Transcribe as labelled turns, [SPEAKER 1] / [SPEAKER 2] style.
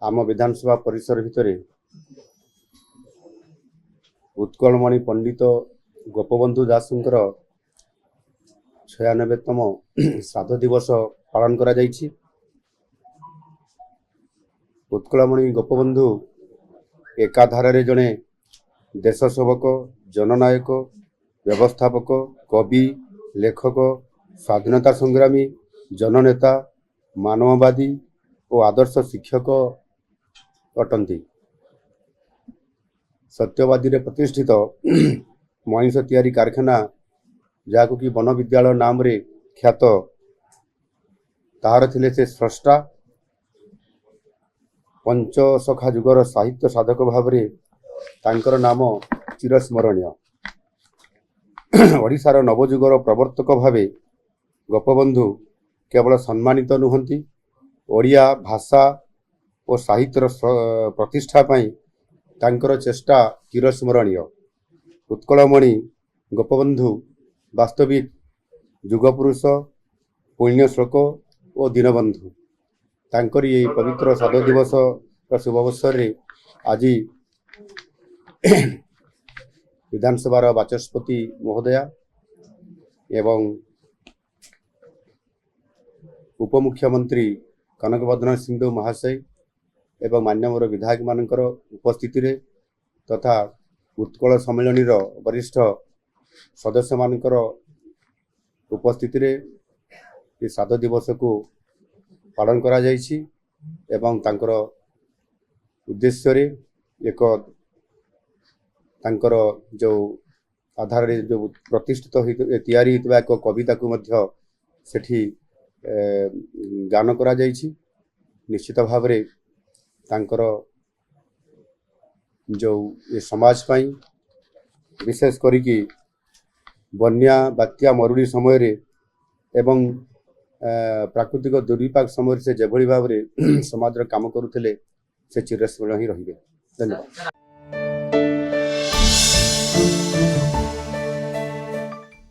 [SPEAKER 1] आम विधानसभा परिसर भितर उत्कलमणि पंडित गोपबंधु दासंकर 96तम श्राद्ध दिवस पालन करा जायछि। उत्कलमणि गोपबंधु एकाधारे जड़े देश सेवक, जननायक, व्यवस्थापक, कवि, लेखक, स्वाधीनता संग्रामी, जननेता, मानववादी और आदर्श शिक्षक अटंती। सत्यवादी रे प्रतिष्ठित मनीष तैयारी कारखाना जहाँ कि वन विद्यालय नाम रे ख्यात तार थिले से स्रष्टा। पंचसखा युगर साहित्य साधक भाव रे तांकर नाम चिरस्मरणीय। ओडिशार नवजुगर प्रवर्तक भावे गोपबंधु केवल सम्मानित नुहंती, ओडिया भाषा और साहित्यर प्रतिष्ठा पाई तांकर चेष्टा चिरस्मरणीय। उत्कलमणि गोपबंधु वास्तविक युगपुरुष, पुण्यश्लोक और दीनबंधु। तांकरी ये पवित्र श्राद्ध दिवस शुभ अवसर रे आज विधानसभा बाचस्पति महोदया एवं उपमुख्यमंत्री कनकवदन सिंधु महाशय एवं मान्यवर विधायक मानकर उपस्थिति रे तथा उत्कल सम्मेलनी वरिष्ठ सदस्य मानकर उपस्थिति रे ये श्राद्ध दिवस को पालन करा जायछि एवं तांकर उद्देश्य रे एक तांकर जो आधार रे जो प्रतिष्ठित तैयारी होइतबा एक कविता को मध्य सेठी गान करा जायछि। निश्चित भाव रे तांकर जो ये समाज पाई विशेष करी कि बन्या, बात्या, मरुड़ी समय रे एवं प्राकृतिक दुर्विपाक समय से जेभली भाव रे समाज रे काम करुथिले से चिरस्मरणीय ही रहिबे। धन्यवाद।